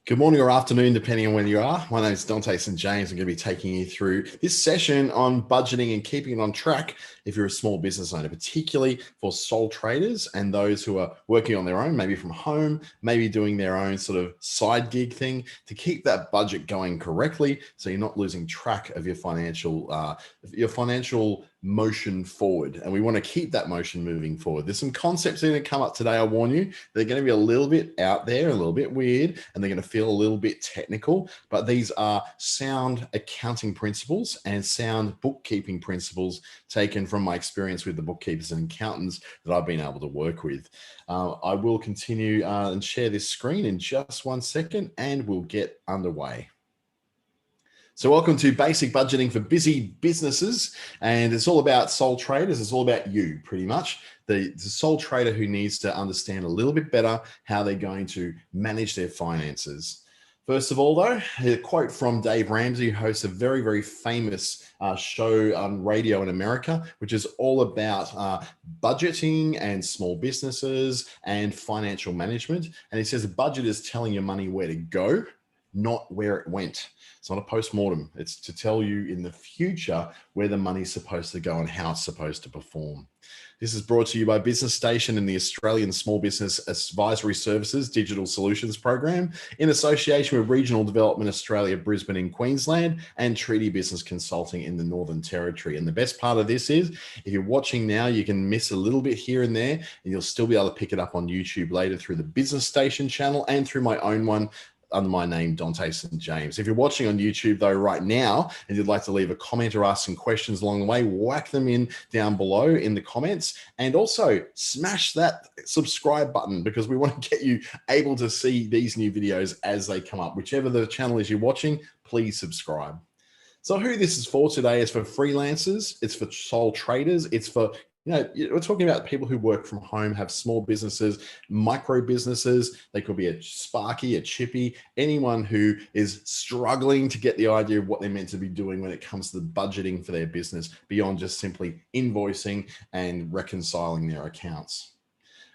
Good morning or afternoon, depending on where you are. My name is Dante St. James. I'm going to be taking you through this session on budgeting and keeping it on track if you're a small business owner, particularly for sole traders and those who are working on their own, maybe from home, maybe doing their own sort of side gig thing to keep that budget going correctly so you're not losing track of your financial motion forward. And we want to keep that motion moving forward. There's some concepts that are going to come up today, I warn you. They're going to be a little bit out there, a little bit weird, and they're going to feel a little bit technical, but these are sound accounting principles and sound bookkeeping principles taken from my experience with the bookkeepers and accountants that I've been able to work with. I will continue and share this screen in just 1 second and we'll get underway. So welcome to Basic Budgeting for Busy Businesses, and it's all about sole traders. It's all about you, pretty much. The sole trader who needs to understand a little bit better how they're going to manage their finances. First of all, though, a quote from Dave Ramsey, who hosts a very, very famous show on radio in America, which is all about budgeting and small businesses and financial management. And he says a budget is telling your money where to go, not where it went. It's not a post-mortem. It's to tell you in the future where the money's supposed to go and how it's supposed to perform. This is brought to you by Business Station and the Australian Small Business Advisory Services Digital Solutions Program in association with Regional Development Australia, Brisbane in Queensland, and Treaty Business Consulting in the Northern Territory. And the best part of this is, if you're watching now, you can miss a little bit here and there, and you'll still be able to pick it up on YouTube later through the Business Station channel and through my own one, under my name, Dante St. James. If you're watching on YouTube though right now and you'd like to leave a comment or ask some questions along the way, whack them in down below in the comments, and also smash that subscribe button because we want to get you able to see these new videos as they come up. Whichever the channel is you're watching, please subscribe. So who this is for today is for freelancers, it's for sole traders, it's for we're talking about people who work from home, have small businesses, micro businesses. They could be a Sparky, a Chippy, anyone who is struggling to get the idea of what they're meant to be doing when it comes to the budgeting for their business beyond just simply invoicing and reconciling their accounts.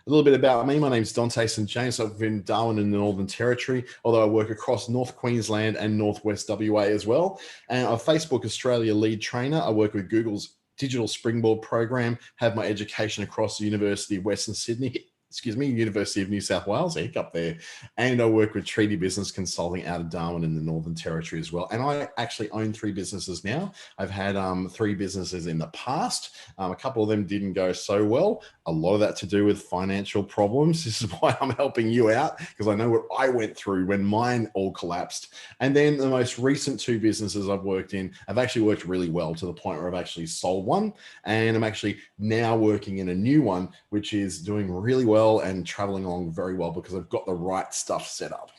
A little bit about me. My name is Dante St. James. I've been in Darwin in the Northern Territory, although I work across North Queensland and Northwest WA as well. And I'm a Facebook Australia lead trainer. I work with Google's Digital Springboard program, have my education across the University of Western Sydney, University of New South Wales, a hiccup there. And I work with Treaty Business Consulting out of Darwin in the Northern Territory as well. And I actually own 3 businesses now. I've had 3 businesses in the past. A couple of them didn't go so well. A lot of that to do with financial problems. This is why I'm helping you out, because I know what I went through when mine all collapsed. And then the most recent 2 businesses I've worked in have actually worked really well to the point where I've actually sold one. And I'm actually now working in a new one, which is doing really well and traveling along very well because I've got the right stuff set up.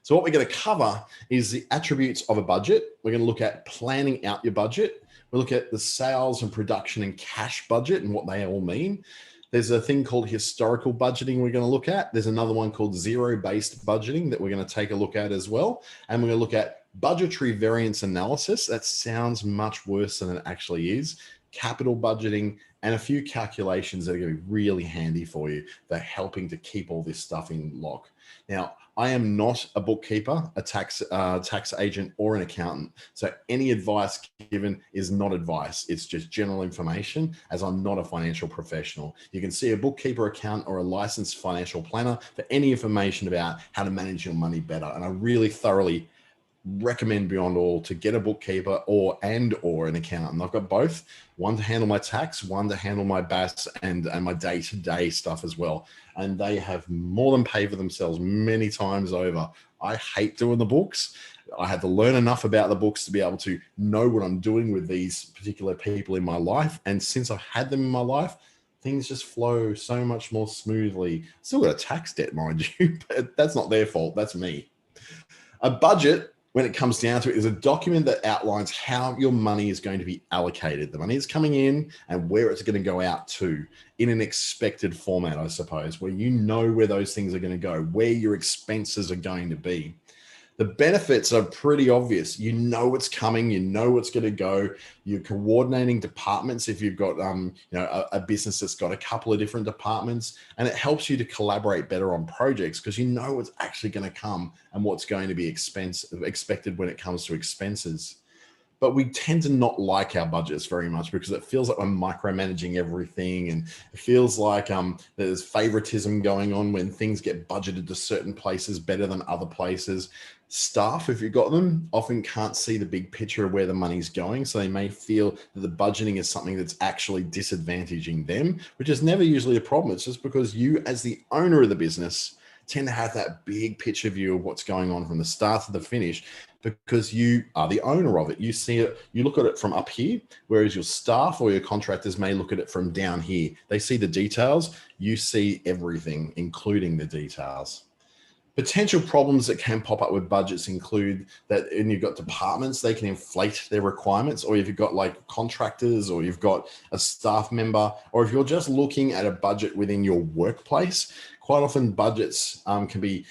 So what we're going to cover is the attributes of a budget. We're going to look at planning out your budget. We'll look at the sales and production and cash budget and what they all mean. There's a thing called historical budgeting we're going to look at. There's another one called zero-based budgeting that we're going to take a look at as well. And we're going to look at budgetary variance analysis. That sounds much worse than it actually is. Capital budgeting, and a few calculations that are going to be really handy for you. They're helping to keep all this stuff in lock. Now, I am not a bookkeeper, a tax agent, or an accountant. So any advice given is not advice. It's just general information, as I'm not a financial professional. You can see a bookkeeper, accountant, or a licensed financial planner for any information about how to manage your money better. And I really thoroughly recommend beyond all to get a bookkeeper or an accountant. I've got both, one to handle my tax, one to handle my BAS and my day-to-day stuff as well. And they have more than paid for themselves many times over. I hate doing the books. I had to learn enough about the books to be able to know what I'm doing with these particular people in my life. And since I've had them in my life, things just flow so much more smoothly. Still got a tax debt, mind you, but that's not their fault. That's me. A budget, when it comes down to it, is a document that outlines how your money is going to be allocated. The money is coming in and where it's going to go out to in an expected format, I suppose, where you know where those things are going to go, where your expenses are going to be. The benefits are pretty obvious. You know what's coming. You know what's going to go. You're coordinating departments if you've got a business that's got a couple of different departments, and it helps you to collaborate better on projects because you know what's actually going to come and what's going to be expected when it comes to expenses. But we tend to not like our budgets very much because it feels like we're micromanaging everything, and it feels like there's favoritism going on when things get budgeted to certain places better than other places. Staff, if you've got them, often can't see the big picture of where the money's going, so they may feel that the budgeting is something that's actually disadvantaging them, which is never usually a problem. It's just because you, as the owner of the business, tend to have that big picture view of what's going on from the start to the finish because you are the owner of it. You see it, you look at it from up here, whereas your staff or your contractors may look at it from down here. They see the details, you see everything, including the details. Potential problems that can pop up with budgets include that when you've got departments, they can inflate their requirements, or if you've got like contractors, or you've got a staff member, or if you're just looking at a budget within your workplace, quite often budgets can be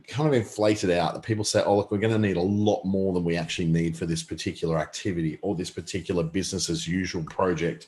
kind of inflated out. That people say, oh, look, we're going to need a lot more than we actually need for this particular activity or this particular business as usual project.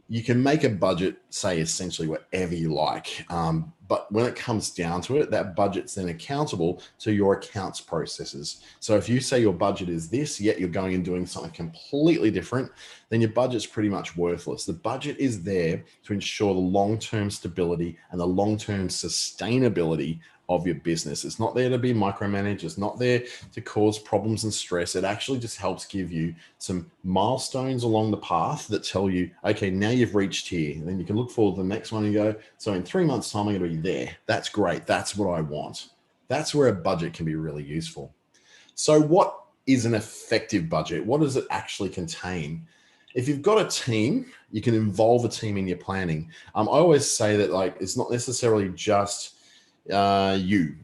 You can make a budget say essentially whatever you like. But when it comes down to it, that budget's then accountable to your accounts processes. So if you say your budget is this, yet you're going and doing something completely different, then your budget's pretty much worthless. The budget is there to ensure the long-term stability and the long-term sustainability of your business. It's not there to be micromanaged. It's not there to cause problems and stress. It actually just helps give you some milestones along the path that tell you, okay, now you've reached here. And then you can look forward to the next one and go, so in 3 months' time, I'm going to be there. That's great. That's what I want. That's where a budget can be really useful. So what is an effective budget? What does it actually contain? If you've got a team, you can involve a team in your planning. I always say that it's not necessarily just you.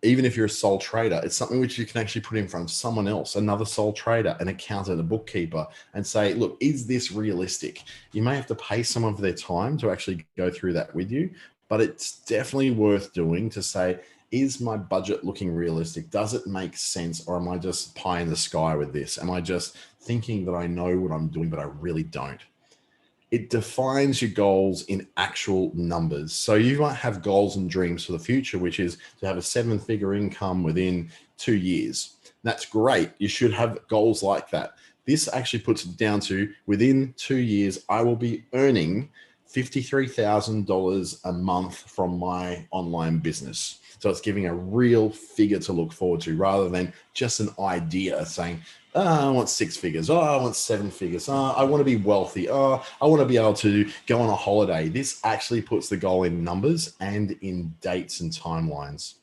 Even if you're a sole trader, it's something which you can actually put in front of someone else, another sole trader, an accountant, a bookkeeper, and say, look, is this realistic? You may have to pay someone for their time to actually go through that with you, but it's definitely worth doing to say, is my budget looking realistic? Does it make sense? Or am I just pie in the sky with this? Am I just thinking that I know what I'm doing, but I really don't? It defines your goals in actual numbers. So you might have goals and dreams for the future, which is to have a 7-figure income within 2 years. That's great. You should have goals like that. This actually puts it down to within 2 years, I will be earning $53,000 a month from my online business. So it's giving a real figure to look forward to rather than just an idea saying, oh, I want 6 figures. Oh, I want 7 figures. Oh, I want to be wealthy. Oh, I want to be able to go on a holiday. This actually puts the goal in numbers and in dates and timelines.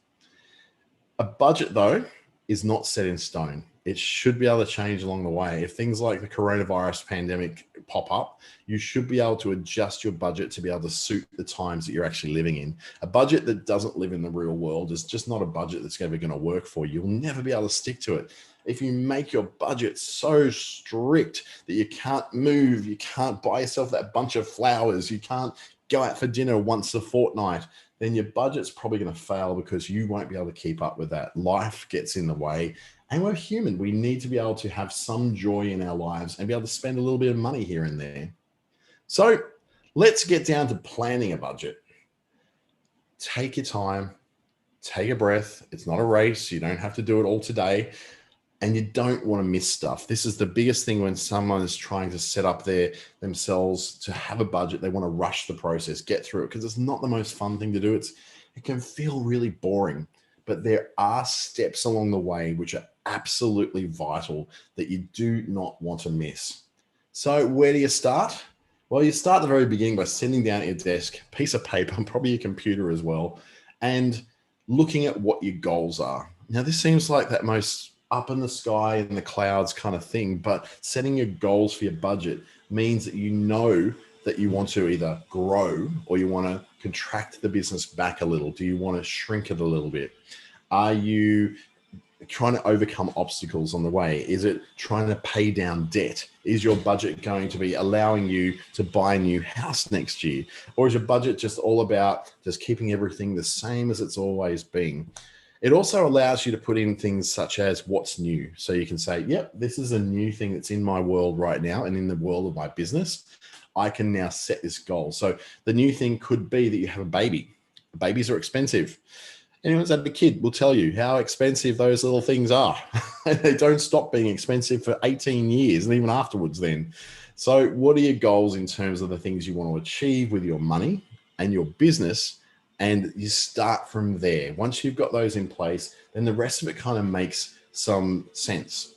A budget, though, is not set in stone. It should be able to change along the way. If things like the coronavirus pandemic pop up, you should be able to adjust your budget to be able to suit the times that you're actually living in. A budget that doesn't live in the real world is just not a budget that's ever going to work for you. You'll never be able to stick to it. If you make your budget so strict that you can't move, you can't buy yourself that bunch of flowers, you can't go out for dinner once a fortnight, then your budget's probably going to fail because you won't be able to keep up with that. Life gets in the way. And we're human. We need to be able to have some joy in our lives and be able to spend a little bit of money here and there. So let's get down to planning a budget. Take your time, take a breath. It's not a race. You don't have to do it all today. And you don't want to miss stuff. This is the biggest thing when someone is trying to set up themselves to have a budget. They want to rush the process, get through it, because it's not the most fun thing to do. It can feel really boring. But there are steps along the way which are absolutely vital that you do not want to miss. So where do you start? Well, you start at the very beginning by sitting down at your desk, piece of paper, and probably your computer as well, and looking at what your goals are. Now, this seems like that most up in the sky in the clouds kind of thing, but setting your goals for your budget means that you know that you want to either grow or you want to contract the business back a little. Do you want to shrink it a little bit? Are you trying to overcome obstacles on the way? Is it trying to pay down debt? Is your budget going to be allowing you to buy a new house next year? Or is your budget just all about just keeping everything the same as it's always been? It also allows you to put in things such as what's new. So you can say, yep, this is a new thing that's in my world right now and in the world of my business. I can now set this goal. So the new thing could be that you have a baby. Babies are expensive. Anyone who's had a kid will tell you how expensive those little things are. They don't stop being expensive for 18 years and even afterwards then. So what are your goals in terms of the things you want to achieve with your money and your business? And you start from there. Once you've got those in place, then the rest of it kind of makes some sense.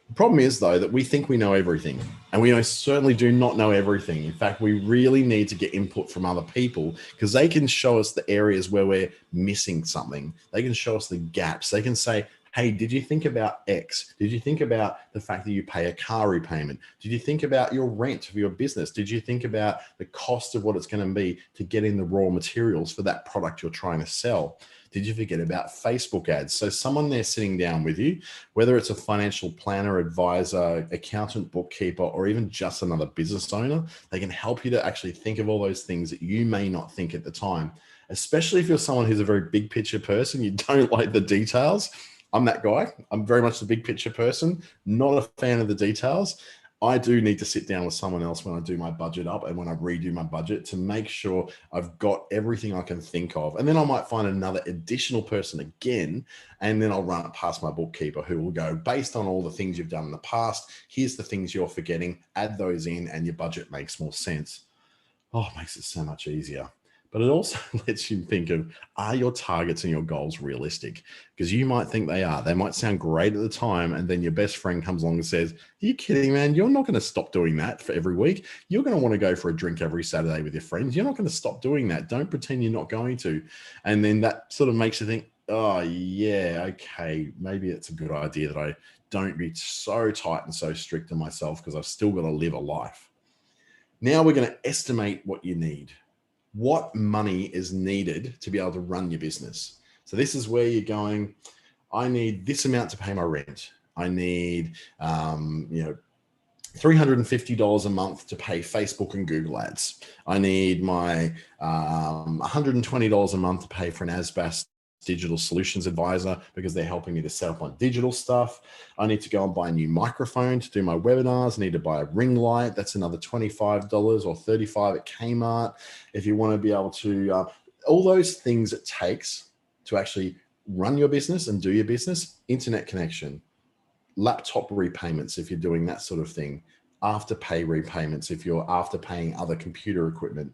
The problem is, though, that we think we know everything, and we certainly do not know everything. In fact, we really need to get input from other people because they can show us the areas where we're missing something. They can show us the gaps. They can say, hey, did you think about X? Did you think about the fact that you pay a car repayment? Did you think about your rent for your business? Did you think about the cost of what it's going to be to get in the raw materials for that product you're trying to sell? Did you forget about Facebook ads? So someone there sitting down with you, whether it's a financial planner, advisor, accountant, bookkeeper, or even just another business owner, they can help you to actually think of all those things that you may not think at the time, especially if you're someone who's a very big picture person. You don't like the details. I'm that guy. I'm very much the big picture person, not a fan of the details. I do need to sit down with someone else when I do my budget up and when I redo my budget to make sure I've got everything I can think of. And then I might find another additional person again, and then I'll run it past my bookkeeper who will go, based on all the things you've done in the past, here's the things you're forgetting, add those in and your budget makes more sense. Oh, it makes it so much easier. But it also lets you think of, are your targets and your goals realistic? Because you might think they are. They might sound great at the time, and then your best friend comes along and says, are you kidding, man? You're not going to stop doing that for every week. You're going to want to go for a drink every Saturday with your friends. You're not going to stop doing that. Don't pretend you're not going to. And then that sort of makes you think, oh, yeah, okay, maybe it's a good idea that I don't be so tight and so strict on myself because I've still got to live a life. Now we're going to estimate what you need. What money is needed to be able to run your business. So this is where you're going, I need this amount to pay my rent. I need, $350 a month to pay Facebook and Google ads. I need my $120 a month to pay for an ASBAS digital solutions advisor because they're helping me to set up on digital stuff. I need to go and buy a new microphone to do my webinars. I need to buy a ring light. That's another $25 or $35 at Kmart. If you want to be able to, all those things it takes to actually run your business and do your business, internet connection, laptop repayments if you're doing that sort of thing, afterpay repayments if you're afterpaying other computer equipment,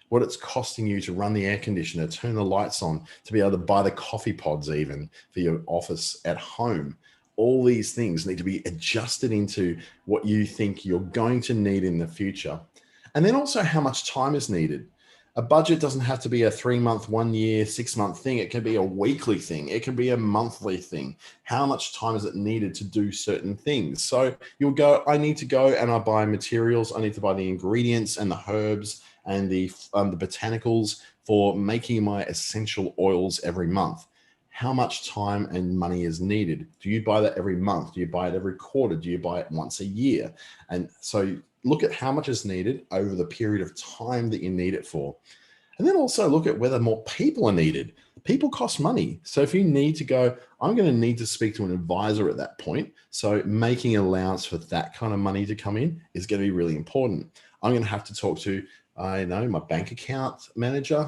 what it's costing you to run the air conditioner, turn the lights on, to be able to buy the coffee pods even for your office at home. All these things need to be adjusted into what you think you're going to need in the future. And then also how much time is needed. A budget doesn't have to be a 3-month, 1 year, 6-month thing. It can be a weekly thing. It can be a monthly thing. How much time is it needed to do certain things? So you'll go, I need to go and I buy materials. I need to buy the ingredients and the herbs and the botanicals for making my essential oils every month. How much time and money is needed? Do you buy that every month? Do you buy it every quarter? Do you buy it once a year? And so look at how much is needed over the period of time that you need it for. And then also look at whether more people are needed. People cost money. So if you need to go, I'm going to need to speak to an advisor at that point. So making allowance for that kind of money to come in is going to be really important. I'm going to have to talk to, my bank account manager.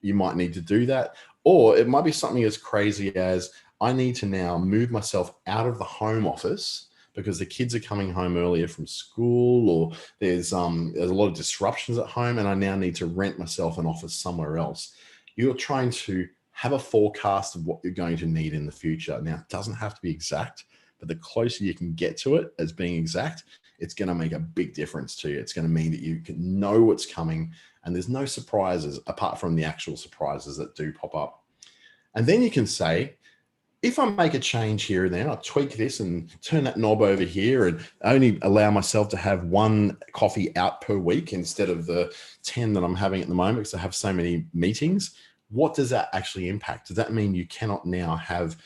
You might need to do that. Or it might be something as crazy as I need to now move myself out of the home office because the kids are coming home earlier from school, or there's a lot of disruptions at home, and I now need to rent myself an office somewhere else. You're trying to have a forecast of what you're going to need in the future. Now, it doesn't have to be exact, but the closer you can get to it as being exact, it's going to make a big difference to you. It's going to mean that you can know what's coming, and there's no surprises apart from the actual surprises that do pop up. And then you can say, if I make a change here and there, I tweak this and turn that knob over here and only allow myself to have 1 coffee out per week instead of the 10 that I'm having at the moment because I have so many meetings, what does that actually impact? Does that mean you cannot now have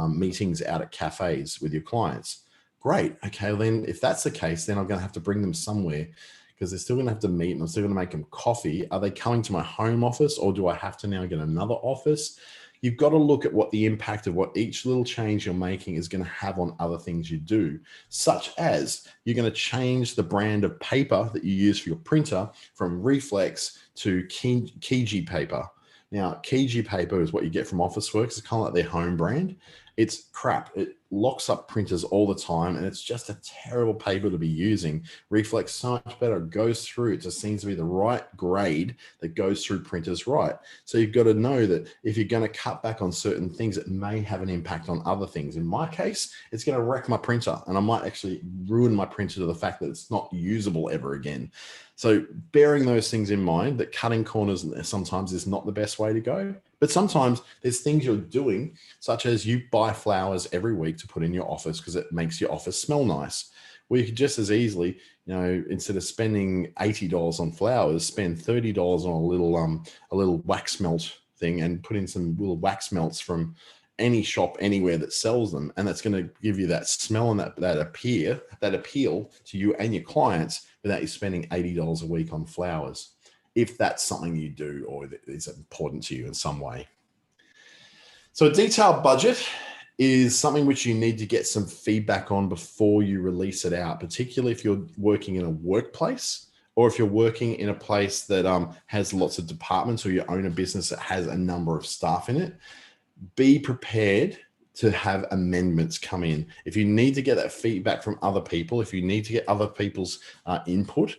meetings out at cafes with your clients? Great. Okay, well then if that's the case, then I'm going to have to bring them somewhere because they're still going to have to meet and I'm still going to make them coffee. Are they coming to my home office, or do I have to now get another office? you've got to look at what the impact of what each little change you're making is going to have on other things you do, such as you're going to change the brand of paper that you use for your printer from Reflex to Kiji paper. Now, Kiji paper is what you get from Officeworks. It's kind of like their home brand. It's crap. It locks up printers all the time, and it's just a terrible paper to be using. Reflex so much better. It goes through. It just seems to be the right grade that goes through printers right. So you've got to know that if you're going to cut back on certain things, it may have an impact on other things. In my case, it's going to wreck my printer, and I might actually ruin my printer to the fact that it's not usable ever again. So bearing those things in mind, that cutting corners sometimes is not the best way to go. But sometimes there's things you're doing, such as you buy flowers every week to put in your office because it makes your office smell nice. Well, you could just as easily, instead of spending $80 on flowers, spend $30 on a little wax melt thing and put in some little wax melts from any shop anywhere that sells them, and that's going to give you that smell and that appeal to you and your clients without you spending $80 a week on flowers, if that's something you do or that is important to you in some way. So a detailed budget is something which you need to get some feedback on before you release it out, particularly if you're working in a workplace or if you're working in a place that has lots of departments, or you own a business that has a number of staff in it. Be prepared to have amendments come in. If you need to get that feedback from other people, if you need to get other people's input,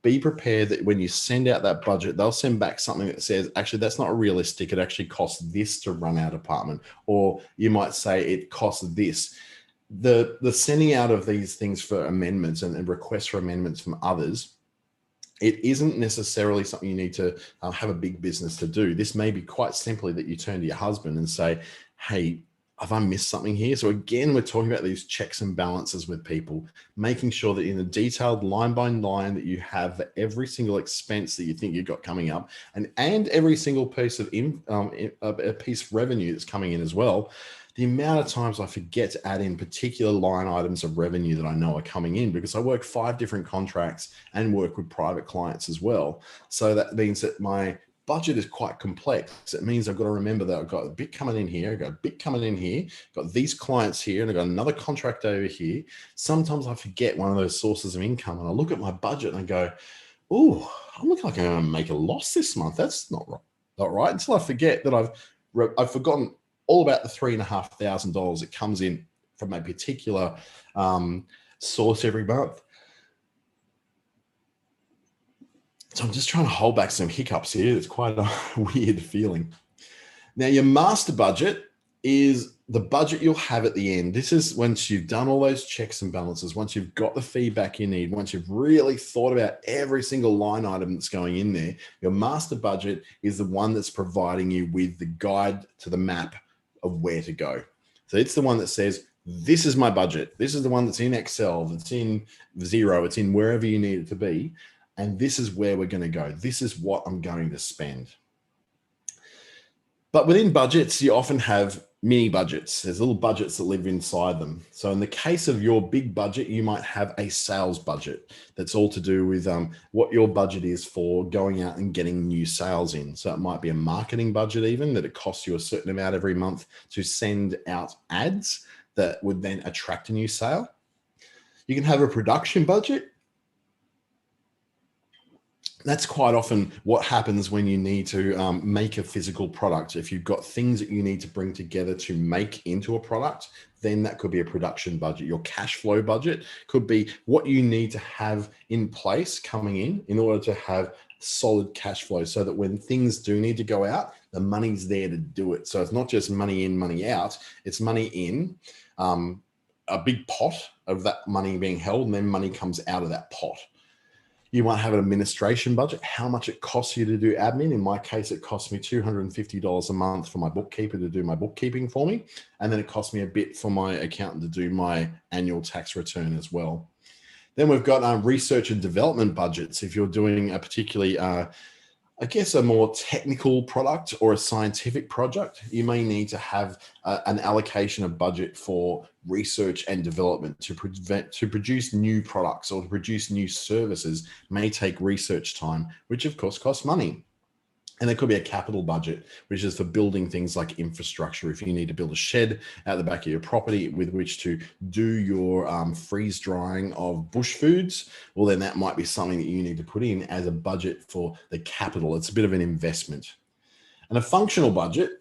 be prepared that when you send out that budget, they'll send back something that says, actually, that's not realistic. It actually costs this to run our department. Or you might say it costs this. The sending out of these things for amendments and requests for amendments from others, it isn't necessarily something you need to have a big business to do. This may be quite simply that you turn to your husband and say, hey, have I missed something here? So again, we're talking about these checks and balances with people, making sure that in a detailed line by line that you have for every single expense that you think you've got coming up, and every single piece of a piece of revenue that's coming in as well. The amount of times I forget to add in particular line items of revenue that I know are coming in, because I work 5 different contracts and work with private clients as well. So that means that my budget is quite complex. It means I've got to remember that I've got a bit coming in here, I've got a bit coming in here, got these clients here, and I've got another contract over here. Sometimes I forget one of those sources of income, and I look at my budget and I go, oh, I look like I'm going to make a loss this month. That's not right. Until I forget that I've forgotten all about the $3,500 that comes in from a particular source every month. So I'm just trying to hold back some hiccups here. It's quite a weird feeling. Now, your master budget is the budget you'll have at the end. This is once you've done all those checks and balances, once you've got the feedback you need, once you've really thought about every single line item that's going in there. Your master budget is the one that's providing you with the guide to the map of where to go. So it's the one that says, this is my budget. This is the one that's in Excel, that's in Xero, it's in wherever you need it to be. And this is where we're going to go. This is what I'm going to spend. But within budgets, you often have mini budgets. There's little budgets that live inside them. So in the case of your big budget, you might have a sales budget that's all to do with what your budget is for going out and getting new sales in. So it might be a marketing budget even, that it costs you a certain amount every month to send out ads that would then attract a new sale. You can have a production budget. That's quite often what happens when you need to make a physical product. If you've got things that you need to bring together to make into a product, then that could be a production budget. Your cash flow budget could be what you need to have in place coming in order to have solid cash flow, so that when things do need to go out, the money's there to do it. So it's not just money in, money out. It's money in, a big pot of that money being held, and then money comes out of that pot. You might have an administration budget, how much it costs you to do admin. In my case, it costs me $250 a month for my bookkeeper to do my bookkeeping for me. And then it costs me a bit for my accountant to do my annual tax return as well. Then we've got research and development budgets. If you're doing a particularly, a more technical product or a scientific project, you may need to have an allocation of budget for research and development to produce new products or to produce new services. May take research time, which of course costs money. And there could be a capital budget, which is for building things like infrastructure. If you need to build a shed out the back of your property with which to do your freeze drying of bush foods, well, then that might be something that you need to put in as a budget for the capital. It's a bit of an investment. And a functional budget,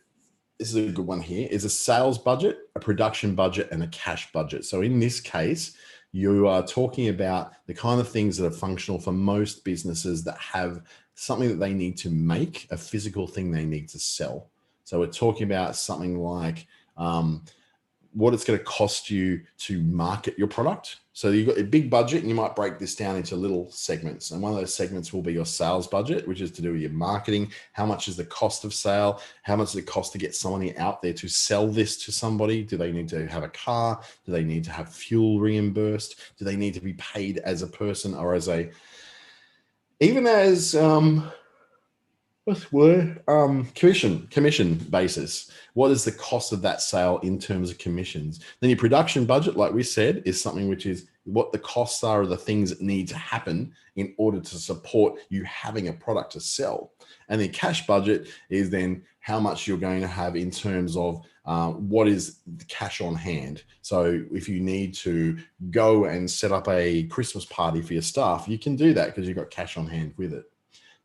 this is a good one here, is a sales budget, a production budget, and a cash budget. So in this case, you are talking about the kind of things that are functional for most businesses that have something that they need to make, a physical thing they need to sell. So we're talking about something like what it's going to cost you to market your product. So you've got a big budget and you might break this down into little segments. And one of those segments will be your sales budget, which is to do with your marketing. How much is the cost of sale? How much does it cost to get somebody out there to sell this to somebody? Do they need to have a car? Do they need to have fuel reimbursed? Do they need to be paid as a person or as a, even as, commission basis? What is the cost of that sale in terms of commissions? Then your production budget, like we said, is something which is what the costs are of the things that need to happen in order to support you having a product to sell. And the cash budget is then how much you're going to have in terms of what is the cash on hand. So if you need to go and set up a Christmas party for your staff, you can do that because you've got cash on hand with it.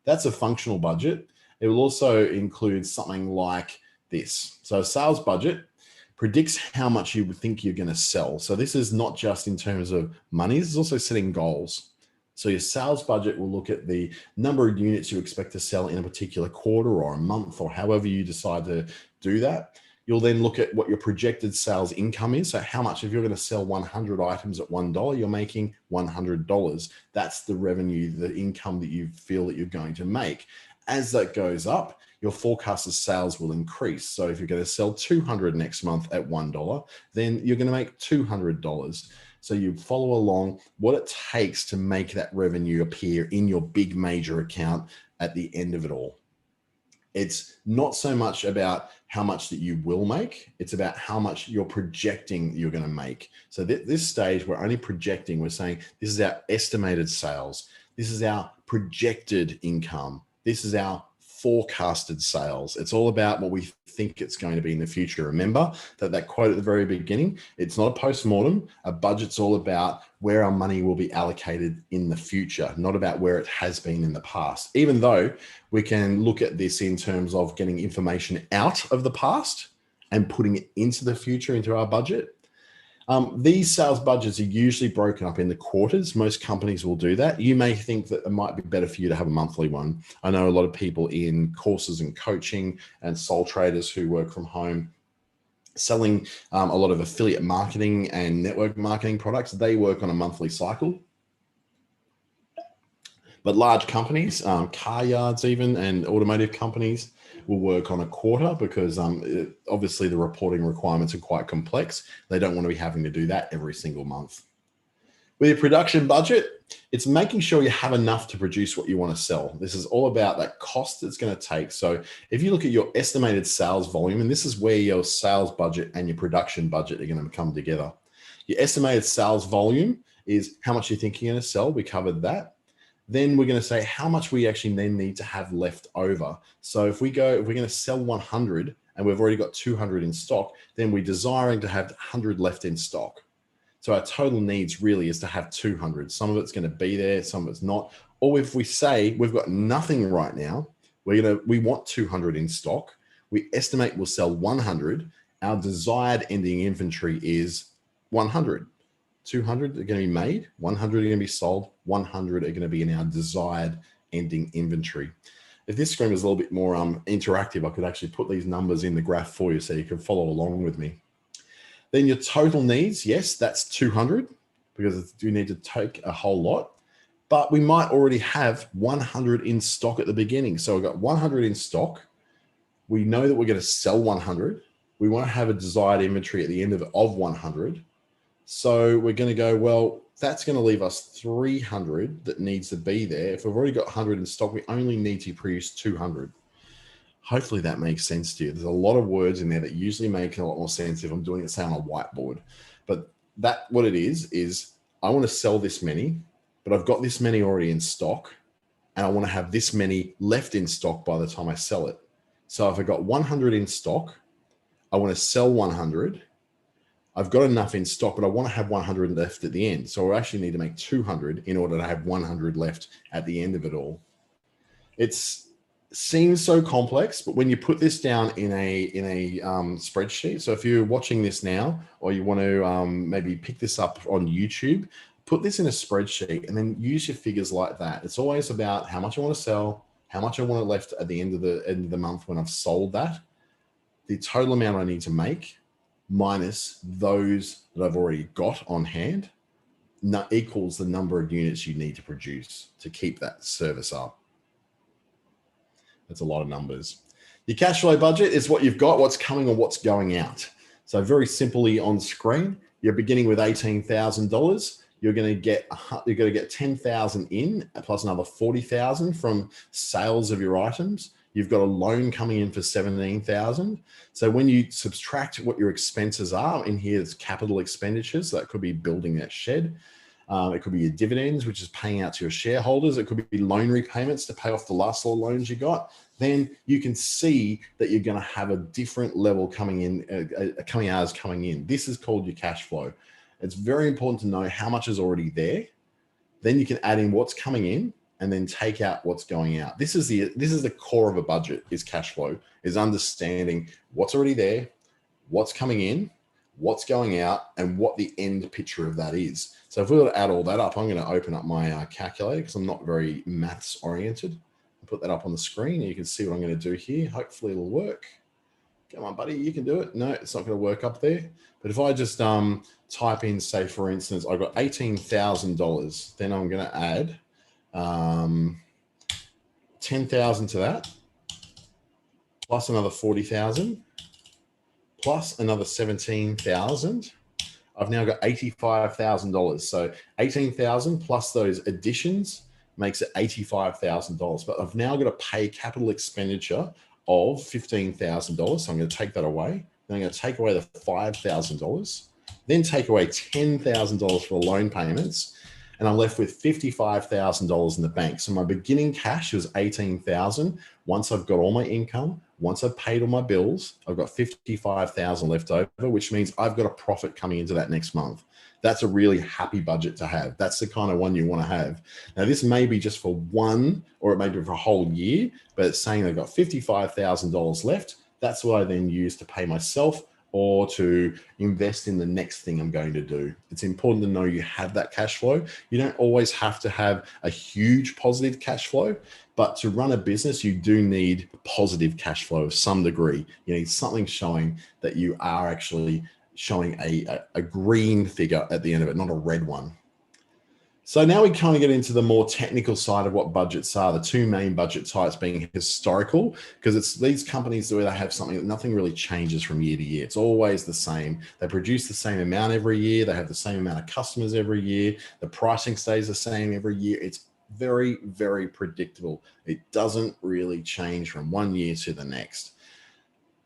That's a functional budget. It will also include something like this. So a sales budget predicts how much you would think you're going to sell. So this is not just in terms of money, this is also setting goals. So your sales budget will look at the number of units you expect to sell in a particular quarter or a month or however you decide to do that. You'll then look at what your projected sales income is. So how much, if you're going to sell 100 items at $1, you're making $100. That's the revenue, the income that you feel that you're going to make. As that goes up, your forecasted sales will increase. So if you're going to sell 200 next month at $1, then you're going to make $200. So you follow along what it takes to make that revenue appear in your big major account at the end of it all. It's not so much about how much that you will make, it's about how much you're projecting you're going to make. So this stage, we're only projecting, we're saying this is our estimated sales, this is our projected income, this is our forecasted sales. It's all about what we think it's going to be in the future. Remember that quote at the very beginning, it's not a post-mortem. A budget's all about where our money will be allocated in the future, not about where it has been in the past. Even though we can look at this in terms of getting information out of the past and putting it into the future, into our budget. These sales budgets are usually broken up into quarters. Most companies will do that. You may think that it might be better for you to have a monthly one. I know a lot of people in courses and coaching and sole traders who work from home selling a lot of affiliate marketing and network marketing products. They work on a monthly cycle. But large companies, car yards even, and automotive companies will work on a quarter because obviously the reporting requirements are quite complex. They don't want to be having to do that every single month. With your production budget, it's making sure you have enough to produce what you want to sell. This is all about that cost it's going to take. So if you look at your estimated sales volume, and this is where your sales budget and your production budget are going to come together. Your estimated sales volume is how much you think you're going to sell. We covered that. Then we're going to say how much we actually then need to have left over. So if we're going to sell 100 and we've already got 200 in stock, then we're desiring to have 100 left in stock. So our total needs really is to have 200. Some of it's going to be there, some of it's not. Or if we say we've got nothing right now, we want 200 in stock. We estimate we'll sell 100. Our desired ending inventory is 100. 200 are going to be made, 100 are going to be sold, 100 are going to be in our desired ending inventory. If this screen was a little bit more interactive, I could actually put these numbers in the graph for you so you can follow along with me. Then your total needs, yes, that's 200 because you need to take a whole lot, but we might already have 100 in stock at the beginning. So we've got 100 in stock. We know that we're going to sell 100. We want to have a desired inventory at the end of 100. So we're going to go, well, that's going to leave us 300 that needs to be there. If we've already got 100 in stock, we only need to produce 200. Hopefully that makes sense to you. There's a lot of words in there that usually make a lot more sense if I'm doing it, say, on a whiteboard. But what it is I want to sell this many, but I've got this many already in stock. and I want to have this many left in stock by the time I sell it. So if I got 100 in stock, I want to sell 100. I've got enough in stock, but I want to have 100 left at the end. So I actually need to make 200 in order to have 100 left at the end of it all. It seems so complex, but when you put this down in a spreadsheet, so if you're watching this now, or you want to maybe pick this up on YouTube, put this in a spreadsheet and then use your figures like that. It's always about how much I want to sell, how much I want left at the end of the month when I've sold that, the total amount I need to make minus those that I've already got on hand equals the number of units you need to produce to keep that service up. That's a lot of numbers. Your cash flow budget is what you've got, what's coming or what's going out. So very simply on screen, you're beginning with $18,000. You're going to get $10,000 in plus another $40,000 from sales of your items. You've got a loan coming in for $17,000. So when you subtract what your expenses are in here, it's capital expenditures. So that could be building that shed. It could be your dividends, which is paying out to your shareholders. It could be loan repayments to pay off the last lot of loans you got. Then you can see that you're going to have a different level coming in, coming out as coming in. This is called your cash flow. It's very important to know how much is already there. Then you can add in what's coming in and then take out what's going out. This is the core of a budget, is cash flow, is understanding what's already there, what's coming in, what's going out, and what the end picture of that is. So if we were to add all that up, I'm going to open up my calculator because I'm not very maths oriented. I'll put that up on the screen and you can see what I'm going to do here. Hopefully it'll work. Come on, buddy, you can do it. No, it's not going to work up there. But if I just type in, say, for instance, I've got $18,000, then I'm going to add 10,000 to that, plus another 40,000, plus another 17,000. I've now got $85,000. So 18,000 plus those additions makes it $85,000. But I've now got to pay capital expenditure of $15,000. So I'm going to take that away. Then I'm going to take away the $5,000, then take away $10,000 for the loan payments. And I'm left with $55,000 in the bank. So my beginning cash was $18,000. Once I've got all my income, once I've paid all my bills, I've got $55,000 left over, which means I've got a profit coming into that next month. That's a really happy budget to have. That's the kind of one you want to have. Now, this may be just for one, or it may be for a whole year, but it's saying I've got $55,000 left. That's what I then use to pay myself or to invest in the next thing I'm going to do. It's important to know you have that cash flow. You don't always have to have a huge positive cash flow, but to run a business, you do need positive cash flow of some degree. You need something showing that you are actually showing a green figure at the end of it, not a red one. So now we kind of get into the more technical side of what budgets are. The two main budget types being historical, because it's these companies where they have something that nothing really changes from year to year. It's always the same. They produce the same amount every year. They have the same amount of customers every year. The pricing stays the same every year. It's very, very predictable. It doesn't really change from one year to the next.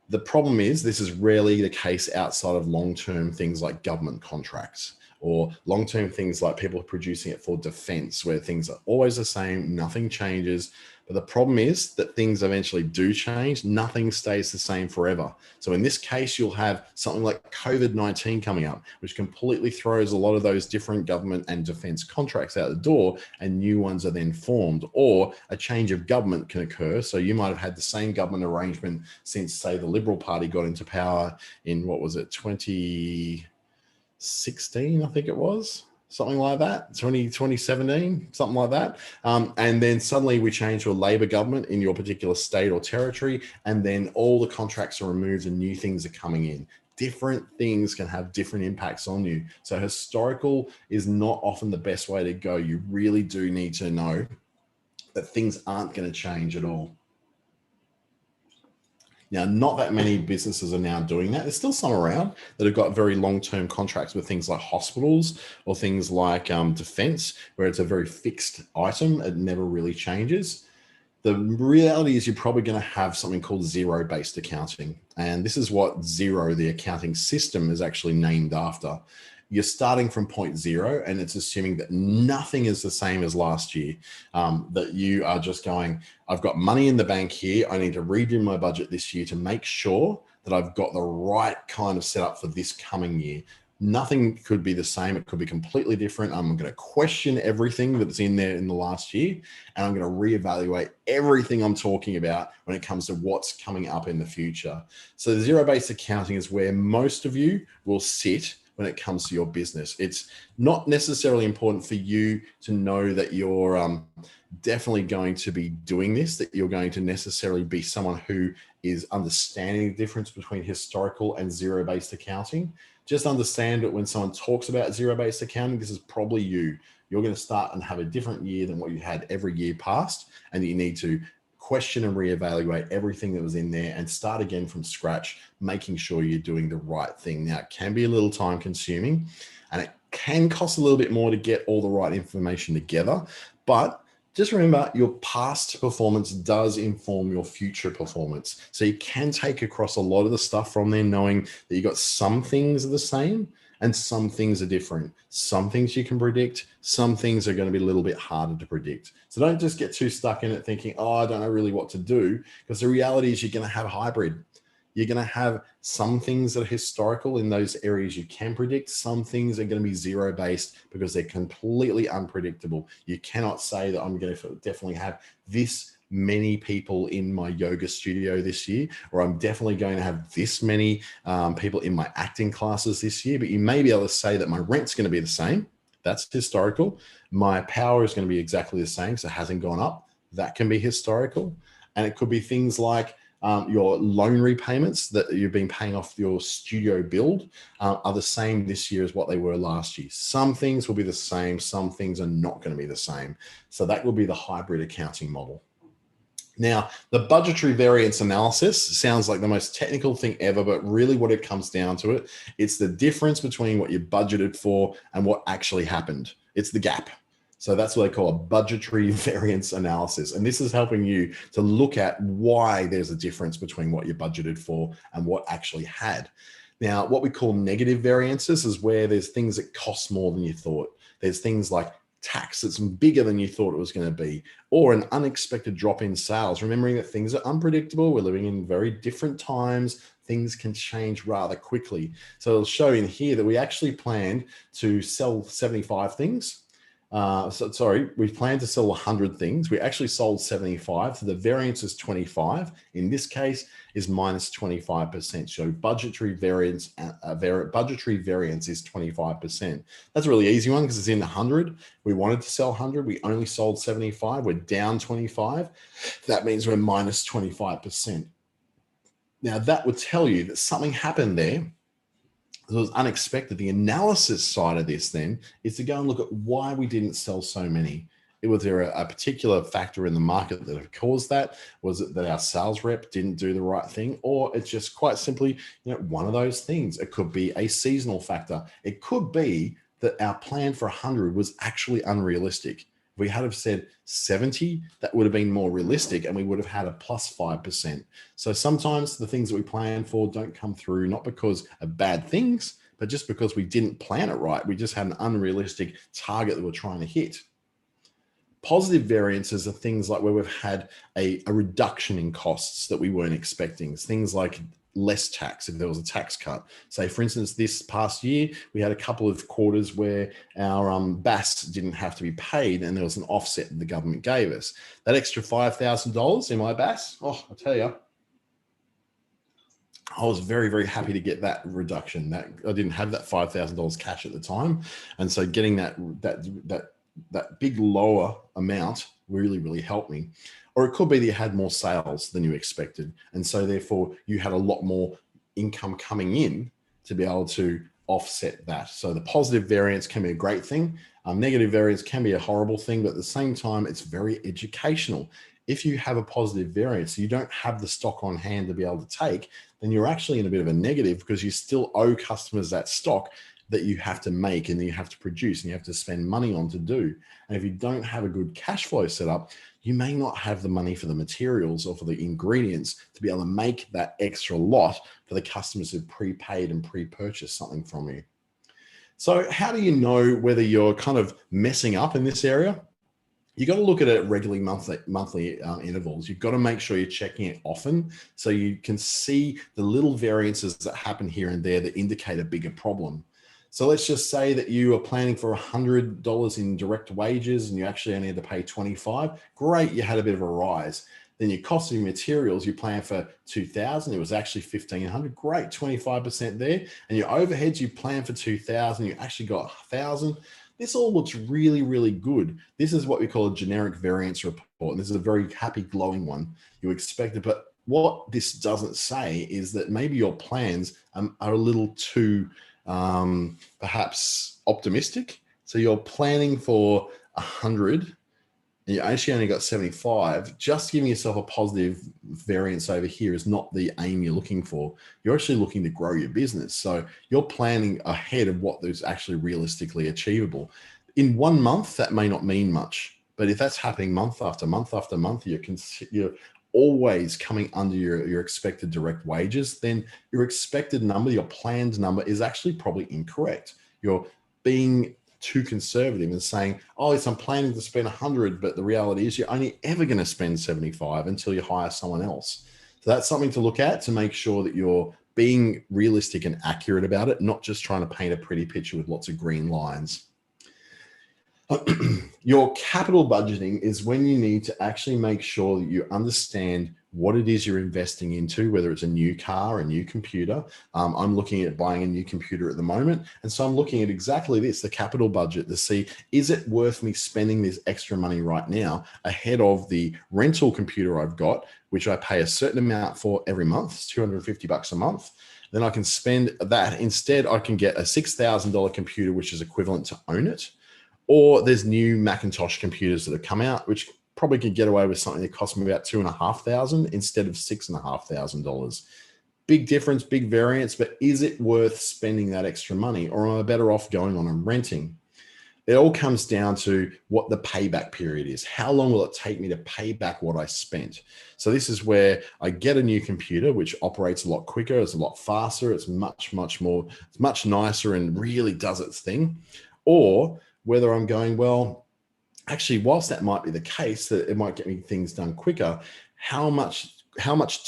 The problem is this is rarely the case outside of long-term things like government contracts, or long-term things like people producing it for defense, where things are always the same, nothing changes. But the problem is that things eventually do change. Nothing stays the same forever. So in this case, you'll have something like COVID-19 coming up, which completely throws a lot of those different government and defense contracts out the door, and new ones are then formed, or a change of government can occur. So you might have had the same government arrangement since, say, the Liberal Party got into power in, what was it, 2016, I think it was, something like that, 2017, something like that. And then suddenly we change to a Labor government in your particular state or territory, and then all the contracts are removed and new things are coming in. Different things can have different impacts on you. So historical is not often the best way to go. You really do need to know that things aren't going to change at all. Now, not that many businesses are now doing that. There's still some around that have got very long-term contracts with things like hospitals or things like defense, where it's a very fixed item. It never really changes. The reality is you're probably going to have something called zero-based accounting. And this is what Xero, the accounting system, is actually named after. you're starting from point zero, and it's assuming that nothing is the same as last year, that you are just going, I've got money in the bank here. I need to redo my budget this year to make sure that I've got the right kind of setup for this coming year. Nothing could be the same. It could be completely different. I'm going to question everything that's in there in the last year, and I'm going to reevaluate everything I'm talking about when it comes to what's coming up in the future. So the zero-based accounting is where most of you will sit when it comes to your business. It's not necessarily important for you to know that you're definitely going to be doing this, that you're going to necessarily be someone who is understanding the difference between historical and zero-based accounting. Just understand that when someone talks about zero-based accounting, this is probably you. You're going to start and have a different year than what you had every year past, and you need to question and reevaluate everything that was in there and start again from scratch, making sure you're doing the right thing. Now, it can be a little time consuming, and it can cost a little bit more to get all the right information together, but just remember, your past performance does inform your future performance. So you can take across a lot of the stuff from there, knowing that you got some things are the same and some things are different. Some things you can predict, some things are going to be a little bit harder to predict. So don't just get too stuck in it thinking, oh, I don't know really what to do, because the reality is you're going to have hybrid. You're going to have some things that are historical in those areas you can predict. Some things are going to be zero-based because they're completely unpredictable. You cannot say that I'm going to definitely have this many people in my yoga studio this year, or I'm definitely going to have this many people in my acting classes this year. But you may be able to say that my rent's going to be the same. That's historical. My power is going to be exactly the same, so it hasn't gone up. That can be historical. And it could be things like your loan repayments that you've been paying off your studio build are the same this year as what they were last year. Some things will be the same. Some things are not going to be the same. So that will be the hybrid accounting model. Now, the budgetary variance analysis sounds like the most technical thing ever, but really what it comes down to it's the difference between what you budgeted for and what actually happened. It's the gap. So that's what they call a budgetary variance analysis. And this is helping you to look at why there's a difference between what you budgeted for and what actually had. Now, what we call negative variances is where there's things that cost more than you thought. There's things like tax that's bigger than you thought it was going to be, or an unexpected drop in sales. Remembering that things are unpredictable. We're living in very different times. Things can change rather quickly. So it'll show in here that we actually planned to sell 75 things. We planned to sell 100 things. We actually sold 75. So the variance is 25. In this case, is minus 25%. So budgetary variance is 25%. That's a really easy one because it's in 100. We wanted to sell 100. We only sold 75. We're down 25. That means we're minus 25%. Now that would tell you that something happened there. It was unexpected. The analysis side of this then is to go and look at why we didn't sell so many. Was there a particular factor in the market that have caused that? Was it that our sales rep didn't do the right thing? Or it's just quite simply, one of those things. It could be a seasonal factor. It could be that our plan for 100 was actually unrealistic. If we had have said 70, that would have been more realistic and we would have had a plus 5%. So sometimes the things that we plan for don't come through, not because of bad things, but just because we didn't plan it right. We just had an unrealistic target that we're trying to hit. Positive variances are things like where we've had a reduction in costs that we weren't expecting. Things like less tax if there was a tax cut. Say, for instance, this past year, we had a couple of quarters where our BAS didn't have to be paid and there was an offset that the government gave us. That extra $5,000 in my BAS, I tell you, I was very, very happy to get that reduction. That I didn't have that $5,000 cash at the time. And so getting that big lower amount really, really helped me. Or it could be that you had more sales than you expected. And so therefore you had a lot more income coming in to be able to offset that. So the positive variance can be a great thing. Negative variance can be a horrible thing, but at the same time, it's very educational. If you have a positive variance, you don't have the stock on hand to be able to take, then you're actually in a bit of a negative because you still owe customers that stock that you have to make and you have to produce and you have to spend money on to do. And if you don't have a good cash flow set up, you may not have the money for the materials or for the ingredients to be able to make that extra lot for the customers who've prepaid and pre-purchased something from you. So how do you know whether you're kind of messing up in this area? You got to look at it regularly, monthly intervals. You've got to make sure you're checking it often so you can see the little variances that happen here and there that indicate a bigger problem. So let's just say that you are planning for $100 in direct wages and you actually only had to pay 25. Great, you had a bit of a rise. Then your cost of materials, you plan for 2,000. It was actually 1,500. Great, 25% there. And your overheads, you plan for 2,000. You actually got 1,000. This all looks really, really good. This is what we call a generic variance report. And this is a very happy, glowing one. You expect it. But what this doesn't say is that maybe your plans are a little too perhaps optimistic. So you're planning for 100 and you actually only got 75. Just giving yourself a positive variance over here is not the aim you're looking for. You're actually looking to grow your business. So you're planning ahead of what is actually realistically achievable. In 1 month, that may not mean much, but if that's happening month after month after month, you're always coming under your expected direct wages, then your expected number, your planned number is actually probably incorrect. You're being too conservative and saying, oh, yes, I'm planning to spend 100, but the reality is you're only ever going to spend 75 until you hire someone else. So that's something to look at to make sure that you're being realistic and accurate about it, not just trying to paint a pretty picture with lots of green lines. Your capital budgeting is when you need to actually make sure that you understand what it is you're investing into, whether it's a new car, a new computer. I'm looking at buying a new computer at the moment. And so I'm looking at exactly this, the capital budget, to see, is it worth me spending this extra money right now ahead of the rental computer I've got, which I pay a certain amount for every month, it's $250 a month. Then I can spend that. Instead, I can get a $6,000 computer, which is equivalent to own it. Or there's new Macintosh computers that have come out, which probably could get away with something that cost me about $2,500 instead of $6,500. Big difference, big variance, but is it worth spending that extra money, or am I better off going on and renting? It all comes down to what the payback period is. How long will it take me to pay back what I spent? So this is where I get a new computer, which operates a lot quicker, it's a lot faster, it's much nicer and really does its thing. Or whether I'm going, well, actually, whilst that might be the case, that it might get me things done quicker, how much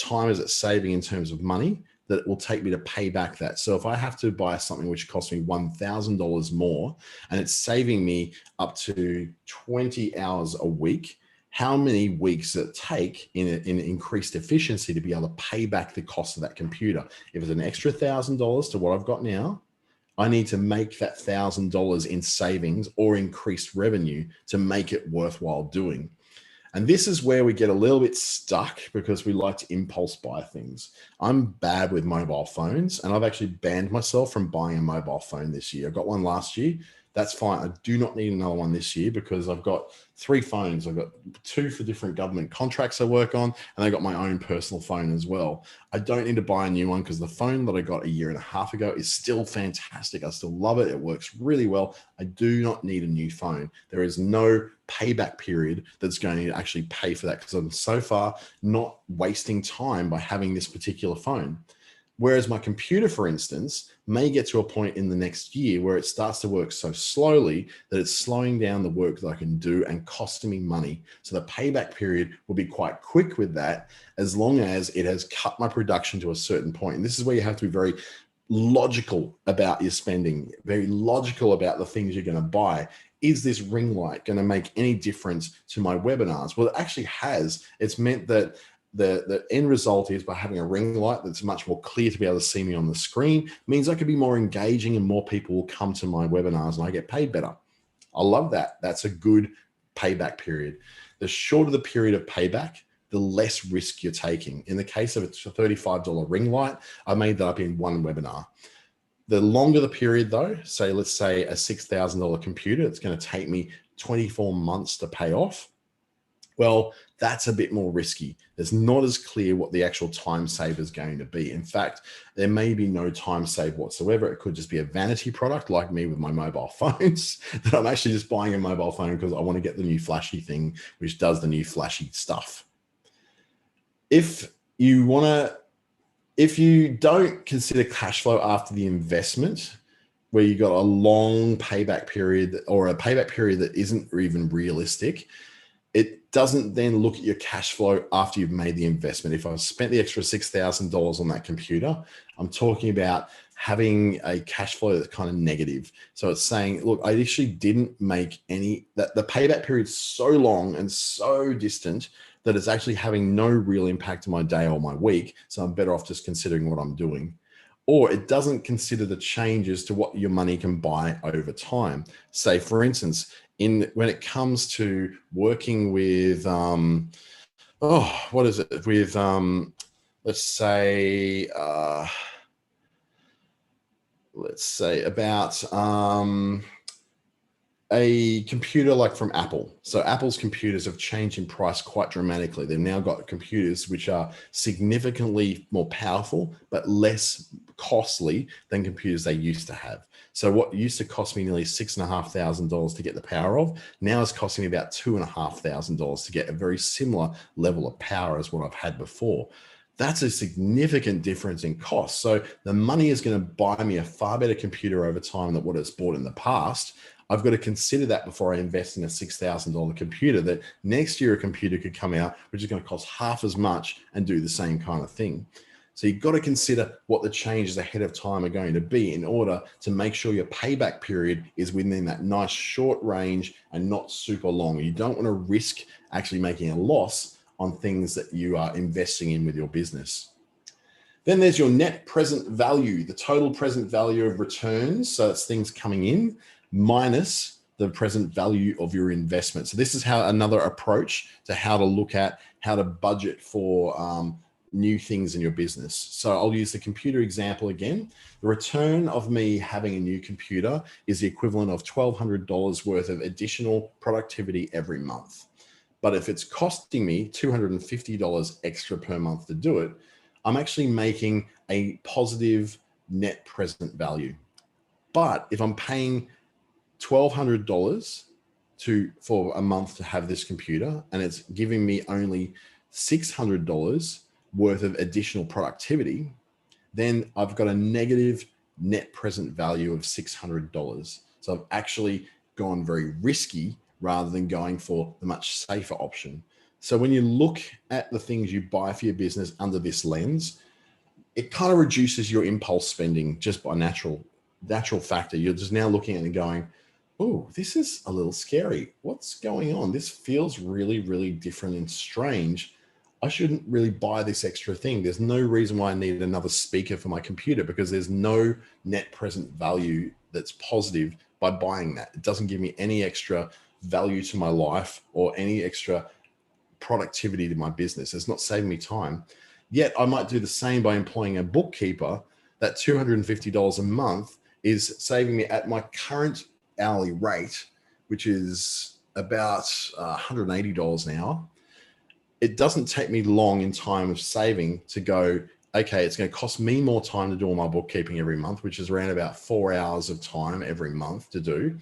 time is it saving in terms of money that it will take me to pay back that? So if I have to buy something which costs me $1,000 more and it's saving me up to 20 hours a week, how many weeks does it take in increased efficiency to be able to pay back the cost of that computer? If it's an extra $1,000 to what I've got now, I need to make that $1,000 in savings or increased revenue to make it worthwhile doing. And this is where we get a little bit stuck because we like to impulse buy things. I'm bad with mobile phones, and I've actually banned myself from buying a mobile phone this year. I got one last year. That's fine. I do not need another one this year because I've got 3 phones. I've got 2 for different government contracts I work on, and I got my own personal phone as well. I don't need to buy a new one because the phone that I got a year and a half ago is still fantastic. I still love it. It works really well. I do not need a new phone. There is no payback period that's going to actually pay for that because I'm so far not wasting time by having this particular phone. Whereas my computer, for instance, may get to a point in the next year where it starts to work so slowly that it's slowing down the work that I can do and costing me money. So the payback period will be quite quick with that, as long as it has cut my production to a certain point. And this is where you have to be very logical about your spending, very logical about the things you're going to buy. Is this ring light going to make any difference to my webinars? Well, it actually has. It's meant that the end result is, by having a ring light that's much more clear to be able to see me on the screen, means I can be more engaging and more people will come to my webinars and I get paid better. I love that. That's a good payback period. The shorter the period of payback, the less risk you're taking. In the case of a $35 ring light, I made that up in 1 webinar. The longer the period though, let's say a $6,000 computer, it's going to take me 24 months to pay off. Well, that's a bit more risky. It's not as clear what the actual time save is going to be. In fact, there may be no time save whatsoever. It could just be a vanity product like me with my mobile phones, that I'm actually just buying a mobile phone because I want to get the new flashy thing, which does the new flashy stuff. If you don't consider cash flow after the investment, where you got a long payback period or a payback period that isn't even realistic, it doesn't then look at your cash flow after you've made the investment. If I've spent the extra $6,000 on that computer, I'm talking about having a cash flow that's kind of negative. So it's saying, look, I actually didn't make any, that the payback period is so long and so distant that it's actually having no real impact on my day or my week. So I'm better off just considering what I'm doing. Or it doesn't consider the changes to what your money can buy over time. Say, for instance, when it comes to working with, what is it? With, let's say about a computer like from Apple. So Apple's computers have changed in price quite dramatically. They've now got computers which are significantly more powerful, but less costly than computers they used to have. So what used to cost me nearly $6,500 to get the power of, now is costing me about $2,500 to get a very similar level of power as what I've had before. That's a significant difference in cost. So the money is going to buy me a far better computer over time than what it's bought in the past. I've got to consider that before I invest in a $6,000 computer, that next year a computer could come out, which is going to cost half as much and do the same kind of thing. So you've got to consider what the changes ahead of time are going to be in order to make sure your payback period is within that nice short range and not super long. You don't want to risk actually making a loss on things that you are investing in with your business. Then there's your net present value, the total present value of returns. So that's things coming in minus the present value of your investment. So this is how another approach to how to look at how to budget for new things in your business. So I'll use the computer example again. The return of me having a new computer is the equivalent of $1,200 worth of additional productivity every month. But if it's costing me $250 extra per month to do it, I'm actually making a positive net present value. But if I'm paying $1,200 for a month to have this computer and it's giving me only $600 worth of additional productivity, then I've got a negative net present value of $600. So I've actually gone very risky rather than going for the much safer option. So when you look at the things you buy for your business under this lens, it kind of reduces your impulse spending just by natural factor. You're just now looking at it and going, oh, this is a little scary. What's going on? This feels really, really different and strange. I shouldn't really buy this extra thing. There's no reason why I need another speaker for my computer because there's no net present value that's positive by buying that. It doesn't give me any extra value to my life or any extra productivity to my business. It's not saving me time. Yet I might do the same by employing a bookkeeper. That $250 a month is saving me at my current hourly rate, which is about $180 an hour. It doesn't take me long in time of saving to go, okay, it's going to cost me more time to do all my bookkeeping every month, which is around about 4 hours of time every month to do.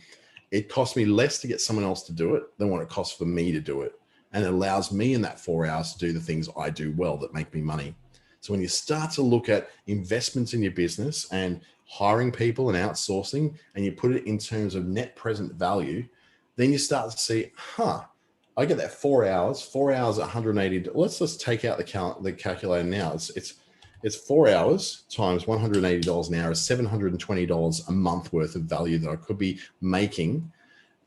It costs me less to get someone else to do it than what it costs for me to do it. And it allows me in that 4 hours to do the things I do well that make me money. So when you start to look at investments in your business and hiring people and outsourcing, and you put it in terms of net present value, then you start to see, I get that 4 hours at 180. Let's just take out the calculator now. It's 4 hours times $180 an hour is $720 a month worth of value that I could be making,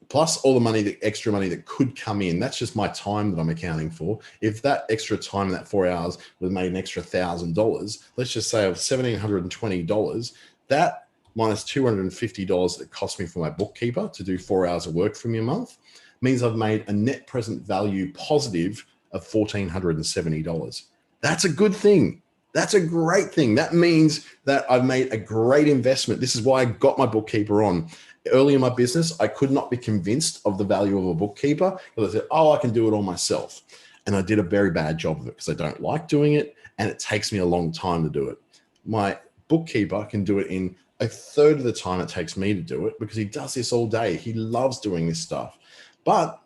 plus all the money, the extra money that could come in. That's just my time that I'm accounting for. If that extra time in that 4 hours was made an extra $1,000, let's just say of $1,720, that minus $250 that it cost me for my bookkeeper to do 4 hours of work for me a month means I've made a net present value positive of $1,470. That's a good thing. That's a great thing. That means that I've made a great investment. This is why I got my bookkeeper on. Early in my business, I could not be convinced of the value of a bookkeeper because I said, I can do it all myself. And I did a very bad job of it because I don't like doing it and it takes me a long time to do it. My bookkeeper can do it in a third of the time it takes me to do it because he does this all day. He loves doing this stuff. But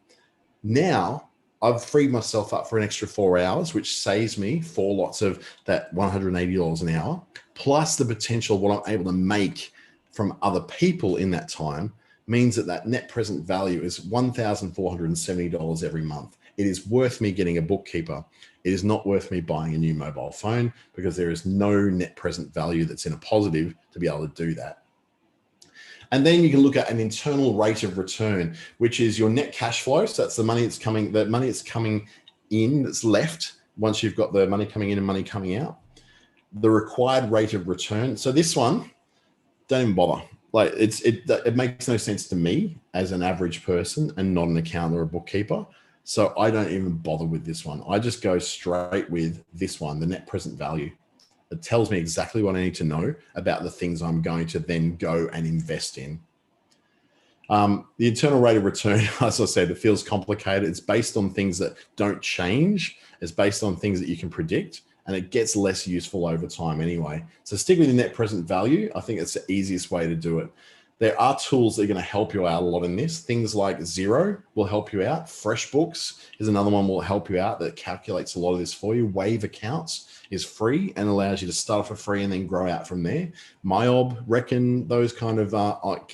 now I've freed myself up for an extra 4 hours, which saves me 4 lots of that $180 an hour, plus the potential of what I'm able to make from other people in that time means that that net present value is $1,470 every month. It is worth me getting a bookkeeper. It is not worth me buying a new mobile phone because there is no net present value that's in a positive to be able to do that. And then you can look at an internal rate of return, which is your net cash flow. So that's the money that's coming in that's left once you've got the money coming in and money coming out. The required rate of return. So this one, don't even bother. Like it makes no sense to me as an average person and not an accountant or a bookkeeper. So I don't even bother with this one. I just go straight with this one, the net present value. It tells me exactly what I need to know about the things I'm going to then go and invest in. The internal rate of return, as I said, it feels complicated. It's based on things that don't change. It's based on things that you can predict, and it gets less useful over time anyway. So stick with the net present value. I think it's the easiest way to do it. There are tools that are going to help you out a lot in this. Things like Xero will help you out. FreshBooks is another one will help you out that calculates a lot of this for you. Wave Accounts is free and allows you to start for free and then grow out from there. MyOb, Reckon, those kind of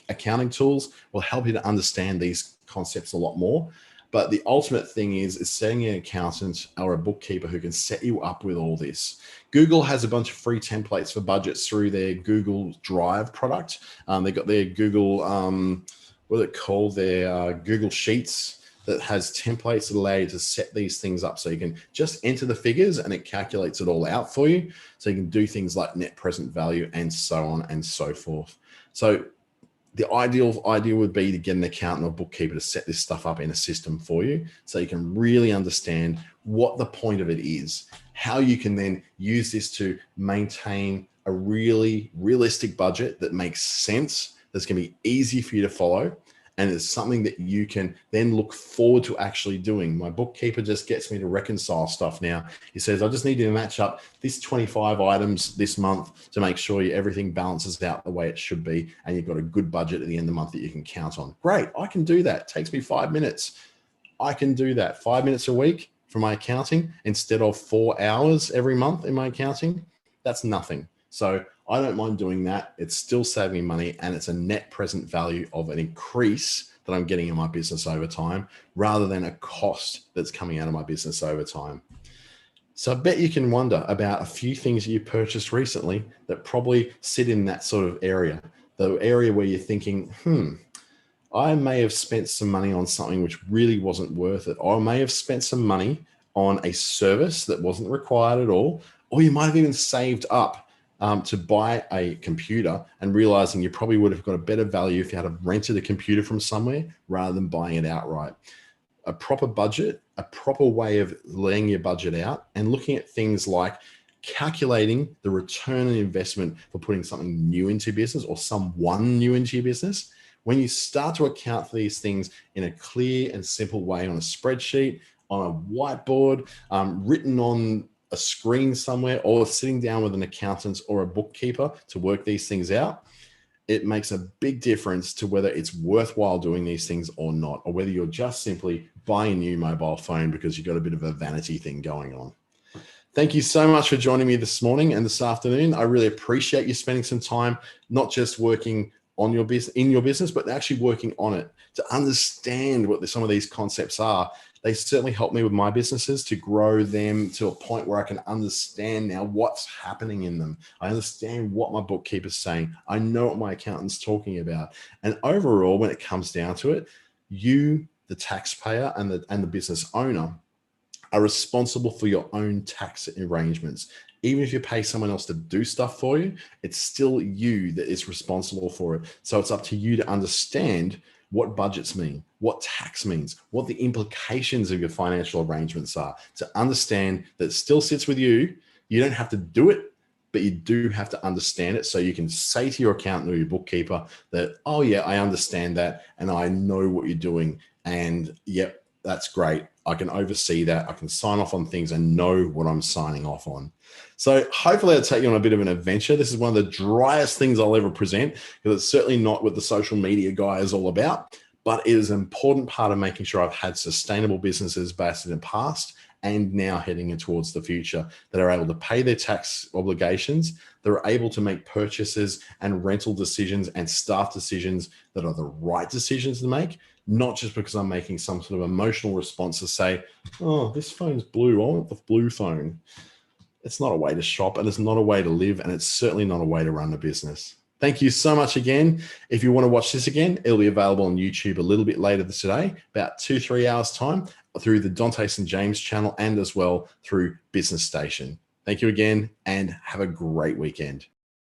accounting tools will help you to understand these concepts a lot more. But the ultimate thing is setting an accountant or a bookkeeper who can set you up with all this. Google has a bunch of free templates for budgets through their Google Drive product. They've got their Google, what are it called? Their Google Sheets that has templates that allow you to set these things up. So you can just enter the figures and it calculates it all out for you. So you can do things like net present value and so on and so forth. So the ideal would be to get an accountant or bookkeeper to set this stuff up in a system for you so you can really understand what the point of it is, how you can then use this to maintain a really realistic budget that makes sense, that's going to be easy for you to follow, and it's something that you can then look forward to actually doing. My bookkeeper just gets me to reconcile stuff now. He says, I just need you to match up this 25 items this month to make sure everything balances out the way it should be, and you've got a good budget at the end of the month that you can count on. Great, I can do that. It takes me 5 minutes. I can do that. 5 minutes a week for my accounting instead of 4 hours every month in my accounting. That's nothing. So I don't mind doing that. It's still saving me money, and it's a net present value of an increase that I'm getting in my business over time rather than a cost that's coming out of my business over time. So I bet you can wonder about a few things you purchased recently that probably sit in that sort of area, the area where you're thinking, I may have spent some money on something which really wasn't worth it. Or I may have spent some money on a service that wasn't required at all. Or you might have even saved up to buy a computer and realizing you probably would have got a better value if you had rented a computer from somewhere rather than buying it outright. A proper budget, a proper way of laying your budget out and looking at things like calculating the return on investment for putting something new into your business or someone new into your business. When you start to account for these things in a clear and simple way on a spreadsheet, on a whiteboard, written on a screen somewhere, or sitting down with an accountant or a bookkeeper to work these things out, it makes a big difference to whether it's worthwhile doing these things or not, or whether you're just simply buying a new mobile phone because you've got a bit of a vanity thing going on. Thank you so much for joining me this morning and this afternoon. I really appreciate you spending some time, not just working on your business, in your business, but actually working on it to understand what some of these concepts are. They certainly help me with my businesses to grow them to a point where I can understand now what's happening in them. I understand what my bookkeeper's saying. I know what my accountant's talking about. And overall, when it comes down to it, you, the taxpayer and the business owner, are responsible for your own tax arrangements. Even if you pay someone else to do stuff for you, it's still you that is responsible for it. So it's up to you to understand what budgets mean, what tax means, what the implications of your financial arrangements are, to understand that it still sits with you. You don't have to do it, but you do have to understand it. So you can say to your accountant or your bookkeeper that, oh yeah, I understand that and I know what you're doing. And yep, that's great. I can oversee that. I can sign off on things and know what I'm signing off on. So hopefully I'll take you on a bit of an adventure. This is one of the driest things I'll ever present because it's certainly not what the social media guy is all about, but it is an important part of making sure I've had sustainable businesses based in the past and now heading in towards the future, that are able to pay their tax obligations, that are able to make purchases and rental decisions and staff decisions that are the right decisions to make, not just because I'm making some sort of emotional response to say, oh, this phone's blue, I want the blue phone. It's not a way to shop, and it's not a way to live, and it's certainly not a way to run a business. Thank you so much again. If you want to watch this again, it'll be available on YouTube a little bit later today, about 2-3 hours time, through the Dante St. James channel and as well through Business Station. Thank you again, and have a great weekend.